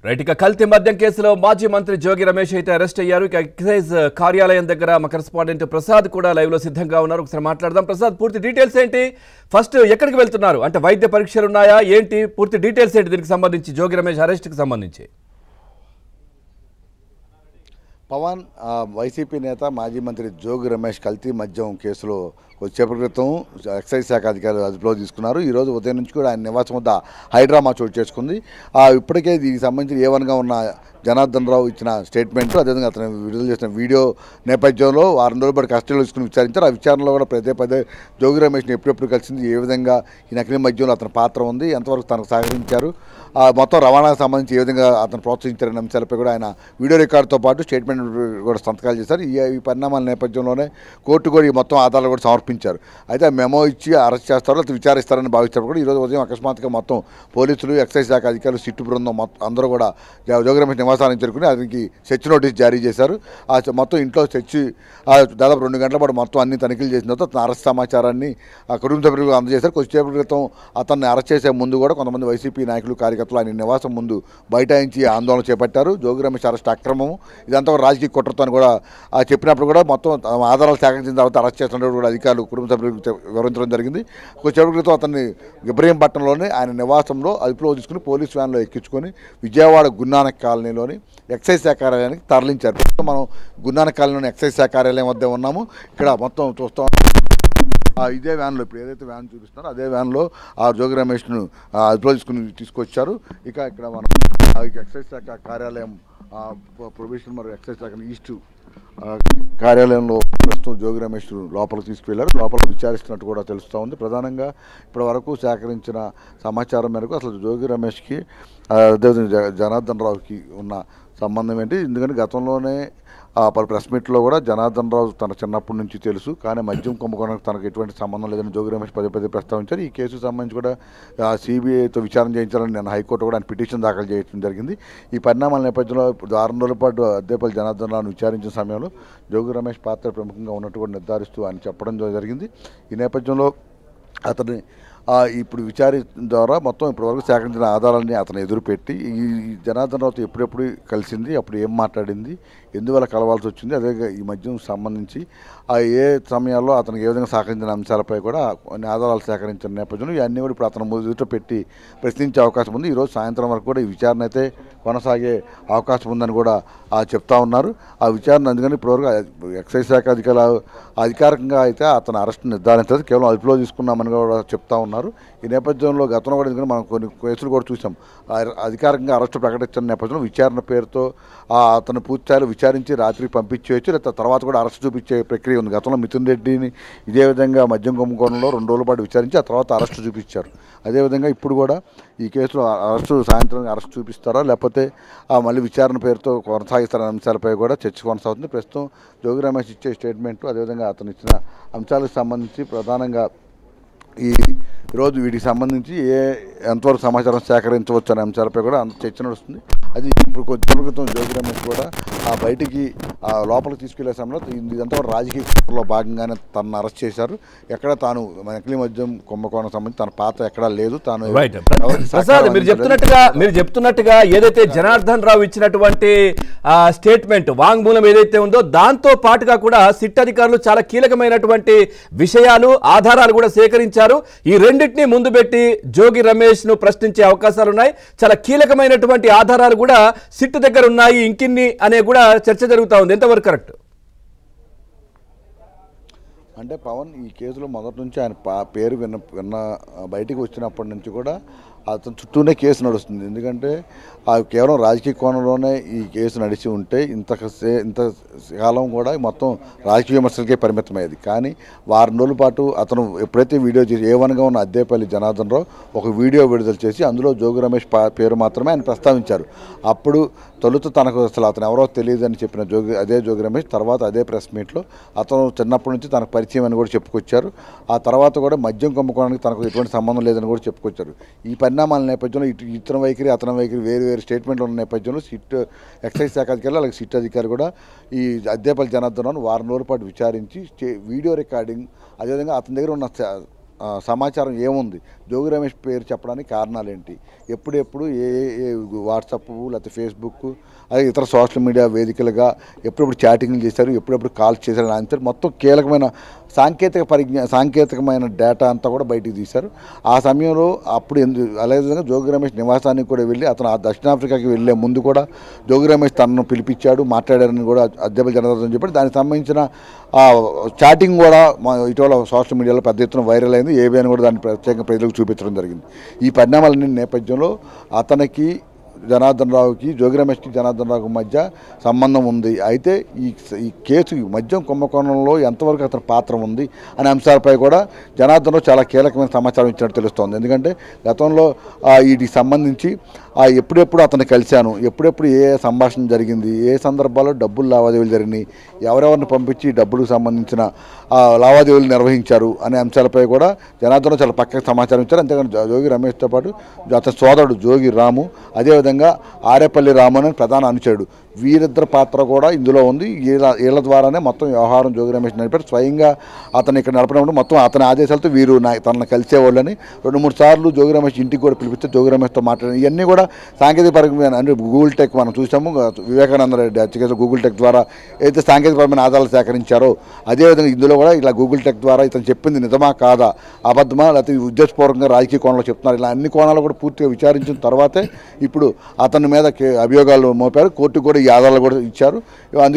Right ఇక కల్తీ మద్యం కేసులో మాజీ మంత్రి జోగి రమేష్ అయితే అరెస్ట్ అయ్యారు. ఇక ఎక్సైజ్ కార్యాలయం దగ్గర మా కరెస్పాండెంట్ ప్రసాద్ కూడా లైవ్ లో సిద్ధంగా ఉన్నారు. ఒకసారి మాట్లాడదాం. ప్రసాద్, పూర్తి డీటెయిల్స్ ఏంటి? ఫస్ట్ ఎక్కడికి వెళ్తున్నారు? అంటే వైద్య పరీక్షలు ఉన్నాయా ఏంటి? పూర్తి డీటెయిల్స్ ఏంటి దీనికి సంబంధించి, జోగి రమేష్ అరెస్ట్ కి సంబంధించి? పవన్ వైసీపీ నేత మాజీ మంత్రి జోగి రమేష్ కల్తీ మద్యం కేసులో కొద్దిసేపటి క్రితం ఎక్సైజ్ శాఖ అధికారులు అదుపులో తీసుకున్నారు. ఈరోజు ఉదయం నుంచి కూడా ఆయన నివాసం వద్ద హైడ్రామా చోటు చేసుకుంది. ఇప్పటికే దీనికి సంబంధించి ఏవన్గా ఉన్న జనార్దన్ రావు ఇచ్చిన స్టేట్మెంట్, అదేవిధంగా అతను విడుదల చేసిన వీడియో నేపథ్యంలో వారం రోజుల పాటు కస్టడీలో తీసుకుని విచారించారు. ఆ విచారణలో కూడా పదే జోగి రమేష్ని ఎప్పుడెప్పుడు కలిసింది, ఏ విధంగా ఈ నకిలీ మద్యంలో అతని పాత్ర ఉంది, ఎంతవరకు తనకు సహకరించారు, మొత్తం రవాణాకు సంబంధించి ఏ విధంగా అతను ప్రోత్సహించారనే అంశాలపై కూడా ఆయన వీడియో రికార్డుతో పాటు స్టేట్మెంట్ కూడా సంతకాలు చేశారు. ఈ పరిణామాల నేపథ్యంలోనే కోర్టు కూడా ఈ మొత్తం ఆధారాలు కూడా సమర్పించారు. అయితే మెమో ఇచ్చి అరెస్ట్ చేస్తారో లేకపోతే విచారిస్తారని భావించారు. కూడా ఈరోజు ఉదయం అకస్మాత్తుగా మొత్తం పోలీసులు, ఎక్సైజ్ శాఖ అధికారులు, సిట్టు బృందం అందరూ కూడా జోగి రమేష్ నివాసానికి చేరుకుని అతనికి సెర్చ్ నోటీస్ జారీ చేశారు. మొత్తం ఇంట్లో సెర్చ్ దాదాపు 2 గంటల పాటు మొత్తం అన్ని తనిఖీలు చేసిన తర్వాత అతను అరెస్ట్ సమాచారాన్ని కుటుంబ సభ్యులకు అందజేశారు. కొద్దిసేపటి క్రితం అతన్ని అరెస్ట్ చేసే ముందు కూడా కొంతమంది వైసీపీ నాయకులు, కార్యకర్తలు ఆయన నివాసం ముందు బైఠాయించి ఆందోళన చేపట్టారు. జోగి రమేష్ అరెస్ట్ అక్రమము, ఇదంతా రాజకీయ కుట్రతో అని కూడా చెప్పినప్పుడు కూడా మొత్తం ఆధారాలు సేకరించిన తర్వాత అరెస్ట్ చేస్తున్నప్పుడు కూడా అధికారులు కుటుంబ సభ్యులకు వివరించడం జరిగింది. కొద్దిసేపటి క్రితం అతన్ని ఇబ్రహీంపట్నంలోని ఆయన నివాసంలో అదుపులో తీసుకుని పోలీస్ వ్యాన్లో ఎక్కించుకొని విజయవాడ గురునానక్ కాలనీలోని ఎక్సైజ్ శాఖ కార్యాలయానికి తరలించారు. మనం గురునానక్ కాలనీలోని ఎక్సైజ్ శాఖ కార్యాలయం వద్ద ఉన్నాము. ఇక్కడ మొత్తం చూస్తాం ఇదే వ్యాన్లో, ఇప్పుడు ఏదైతే వ్యాన్ చూపిస్తున్నారో అదే వ్యాన్లో జోగి రమేష్ను అదుపులో తీసుకొచ్చారు. ఇక్కడ మనం ఎక్సైజ్ శాఖ కార్యాలయం ప్రొబేషన్ మరియు ఎక్సైజ్ శాఖ ఈస్ట్ కార్యాలయంలో ప్రస్తుతం జోగి రమేష్ లోపలికి తీసుకువెళ్లారు. లోపల విచారిస్తున్నట్టు కూడా తెలుస్తూ ఉంది. ప్రధానంగా ఇప్పటి వరకు సేకరించిన సమాచారం మేరకు అసలు జోగి రమేష్కి అదేవిధంగా జనార్దన్ రావుకి ఉన్న సంబంధం ఏంటి? ఎందుకంటే గతంలోనే పలు ప్రెస్ మీట్లో కూడా జనార్దన్ రావు తన చిన్నప్పటి నుంచి తెలుసు, కానీ మద్యం కుంభకోణానికి తనకు ఎటువంటి సంబంధం లేదని జోగి రమేష్ పదే ప్రస్తావించారు. ఈ కేసుకు సంబంధించి కూడా సిబిఐతో విచారణ చేయించాలని నేను హైకోర్టు కూడా ఆయన పిటిషన్ దాఖలు చేయడం జరిగింది. ఈ పరిణామాల నేపథ్యంలో 6 రోజుల పాటు అద్దేపల్లి జనార్దన్ రావును విచారించిన సమయంలో జోగి రమేష్ పాత్ర ప్రముఖంగా ఉన్నట్టు కూడా నిర్ధారిస్తూ ఆయన చెప్పడం జరిగింది. ఈ నేపథ్యంలో అతని ఇప్పుడు విచారణ ద్వారా మొత్తం ఇప్పటివరకు సేకరించిన ఆధారాలని అతను ఎదురుపెట్టి ఈ జనార్దన్ రావుతో ఎప్పుడెప్పుడు కలిసింది, అప్పుడు ఏం మాట్లాడింది, ఎందువల్ల కలవాల్సి వచ్చింది, అదే ఈ మద్యం సంబంధించి ఏ సమయాల్లో అతనికి ఏ విధంగా సహకరించిన అంశాలపై కూడా కొన్ని ఆధారాలు సేకరించిన నేపథ్యంలో ఇవన్నీ కూడా ఇప్పుడు అతను ఎదుట పెట్టి ప్రశ్నించే అవకాశం ఉంది. ఈరోజు సాయంత్రం వరకు కూడా ఈ విచారణ అయితే కొనసాగే అవకాశం ఉందని కూడా చెప్తా ఉన్నారు. ఆ విచారణ అందుకని ఇప్పటివరకు ఎక్సైజ్ శాఖ అధికారికంగా అయితే అతను అరెస్ట్ నిర్ధారించలేదు, కేవలం అదుపులో తీసుకున్నామని కూడా చెప్తా ఉన్నారు. ఈ నేపథ్యంలో గతంలో కూడా ఎందుకంటే మనం కొన్ని కేసులు కూడా చూసాం, అధికారికంగా అరెస్టు ప్రకటించిన నేపథ్యంలో విచారణ పేరుతో అతను పూర్తిస్థాయిలో విచారించి రాత్రికి పంపించేయచ్చు, లేదా తర్వాత కూడా అరెస్ట్ చూపించే ప్రక్రియ ఉంది. గతంలో మిథున్ రెడ్డిని ఇదే విధంగా మద్యం కుంభకోణంలో 2 రోజుల పాటు విచారించి ఆ తర్వాత అరెస్టు చూపించారు. అదేవిధంగా ఇప్పుడు కూడా ఈ కేసులో సాయంత్రం అరెస్ట్ చూపిస్తారా లేకపోతే మళ్ళీ విచారణ పేరుతో కొనసాగిస్తారనే అంశాలపై కూడా చర్చ కొనసాగుతుంది. ప్రస్తుతం జోగి రమేష్ ఇచ్చే స్టేట్మెంటు, అదేవిధంగా అతను ఇచ్చిన అంశాలకు సంబంధించి ప్రధానంగా ఈరోజు వీటికి సంబంధించి ఎంతవరకు సమాచారం సేకరించవచ్చు అనే అంశాలపై కూడా అంత చర్చ నడుస్తుంది. అది ఇప్పుడు కొద్ది క్రితం జోగి రమేష్ కూడా బయటికి లోపలికి తీసుకెళ్లే సమయంలో ఇదంతా కూడా రాజకీయ కుట్రలో భాగంగానే తనను అరెస్ట్ చేశారు. ఎక్కడ తాను నకిలీ మద్యం కుంభకోణం సంబంధించి తన పాత్ర ఎక్కడా లేదు. తాను ప్రసాద్, మీరు చెప్తున్నట్టుగా ఏదైతే జనార్దన్ రావు ఇచ్చినటువంటి స్టేట్మెంట్, వాంగ్మూలం ఏదైతే ఉందో దాంతో పాటుగా కూడా సిట్ అధికారులు చాలా కీలకమైనటువంటి విషయాలు, ఆధారాలు కూడా సేకరించారు. ఈ రెండింటినీ ముందు పెట్టి జోగి రమేష్ ను ప్రశ్నించే అవకాశాలు ఉన్నాయి. చాలా కీలకమైనటువంటి ఆధారాలు కూడా సిట్ దగ్గర ఉన్నాయి, ఇంకిన్ని అనే కూడా చర్చ జరుగుతూ ఉంది. ఎంతవరకు కరెక్ట్? అంటే పవన్, ఈ కేసులో మొదటి నుంచి ఆయన పేరు విన్న బయటికి వచ్చినప్పటి నుంచి కూడా అతని చుట్టూనే కేసు నడుస్తుంది. ఎందుకంటే కేవలం రాజకీయ కోణంలోనే ఈ కేసు నడిచి ఉంటే ఇంత కాలం కూడా మొత్తం రాజకీయ విమర్శలకే పరిమితమయ్యేది. కానీ వారం రోజుల పాటు అతను ఎప్పుడైతే వీడియో చేసి ఏవన్గా ఉన్న అద్దేపల్లి జనార్దన్ రావు ఒక వీడియో విడుదల చేసి అందులో జోగి రమేష్ పేరు మాత్రమే ఆయన ప్రస్తావించారు. అప్పుడు తొలుత తనకు అసలు అతను ఎవరో తెలియదని చెప్పిన అదే జోగి రమేష్ తర్వాత అదే ప్రెస్ మీట్లో అతను చిన్నప్పటి నుంచి తనకు పరిచయం అని కూడా చెప్పుకొచ్చారు. ఆ తర్వాత కూడా మద్యం కుంభకోణానికి తనకు ఎటువంటి సంబంధం లేదని కూడా చెప్పుకొచ్చారు. ఈ పరిణామాల నేపథ్యంలో ఇతని వైఖరి అతని వైఖరి వేరు స్టేట్మెంట్లు ఉన్న నేపథ్యంలో సిట్ ఎక్సైజ్ శాఖ అధికారులు అలాగే సిట్ అధికారి కూడా ఈ అద్దేపల్లి జనార్దన్ రావును వారం రోజుల పాటు విచారించి వీడియో రికార్డింగ్, అదేవిధంగా అతని దగ్గర ఉన్న సమాచారం ఏముంది, జోగి రమేష్ పేరు చెప్పడానికి కారణాలు ఏంటి, ఎప్పుడెప్పుడు ఏ ఏ వాట్సాప్ లేకపోతే ఫేస్బుక్ అలాగే ఇతర సోషల్ మీడియా వేదికలుగా ఎప్పుడెప్పుడు చాటింగ్లు చేశారు, ఎప్పుడెప్పుడు కాల్స్ చేశారు అని మొత్తం కీలకమైన సాంకేతికమైన డేటా అంతా కూడా బయటికి తీశారు. ఆ సమయంలో అప్పుడు అదేవిధంగా జోగి రమేష్ నివాసానికి కూడా వెళ్ళి అతను దక్షిణాఫ్రికాకి వెళ్ళే ముందు కూడా జోగి రమేష్ తనను పిలిపించాడు, మాట్లాడారని కూడా అద్దెపల్లి జనార్దన్ చెప్పాడు. దానికి సంబంధించిన చాటింగ్ కూడా ఇటీవల సోషల్ మీడియాలో పెద్ద ఎత్తున వైరల్ అయింది. ఏబిఎన్ కూడా దాన్ని ప్రత్యేకంగా ప్రజలకు చూపించడం జరిగింది. ఈ పరిణామాలన్నీ నేపథ్యంలో అతనికి జనార్దన్ రావుకి, జోగి రమేష్కి జనార్దన్ రావుకి మధ్య సంబంధం ఉంది. అయితే ఈ కేసు మద్యం కుంభకోణంలో ఎంతవరకు అతని పాత్ర ఉంది అనే అంశాలపై కూడా జనార్దన్ రావు చాలా కీలకమైన సమాచారం ఇచ్చినట్టు తెలుస్తోంది. ఎందుకంటే గతంలో వీటికి సంబంధించి ఎప్పుడెప్పుడు అతన్ని కలిశాను, ఎప్పుడెప్పుడు ఏ సంభాషణ జరిగింది, ఏ సందర్భాల్లో డబ్బులు లావాదేవీలు జరిగినాయి, ఎవరెవరిని పంపించి డబ్బులకు సంబంధించిన లావాదేవీలు నిర్వహించారు అనే అంశాలపై కూడా జనార్దన్ రావు చాలా పక్కకి సమాచారం ఇచ్చారు. అంతేకాని జోగి రమేష్తో పాటు అతని సోదరుడు జోగి రాము, అదేవిధంగా ఆరేపల్లి రాము అని ప్రధాన అనుచరుడు, వీరిద్దరి పాత్ర కూడా ఇందులో ఉంది. వీళ్ళ ద్వారానే మొత్తం వ్యవహారం జోగి రమేష్ నడిపారు. స్వయంగా అతను ఇక్కడ నడపడం మొత్తం అతని ఆదేశాలతో వీరు తనను కలిసేవాళ్ళని 2-3 సార్లు జోగి రమేష్ ఇంటికి కూడా పిలిపిస్తే జోగి రమేష్తో మాట్లాడారు. ఇవన్నీ కూడా సాంకేతికపరమైన అంటే గూగుల్ టెక్ మనం చూసాము. వివేకానంద రెడ్డి హత్య కేసులో గూగుల్ టెక్ ద్వారా అయితే సాంకేతికపరమైన ఆధారాలు సేకరించారో అదేవిధంగా ఇందులో కూడా ఇలా గూగుల్ టెక్ ద్వారా ఇతను చెప్పింది నిజమా కాదా, అబద్ధమా, లేకపోతే ఉద్దేశపూర్వకంగా రాజకీయ కోణంలో చెప్తున్నారు, ఇలా అన్ని కోణాలు కూడా పూర్తిగా విచారించిన తర్వాతే ఇప్పుడు అతని మీద అభియోగాలు మోపారు. కోర్టు కూడా ఈ ఆధారాలు కూడా ఇచ్చారు. అందుకే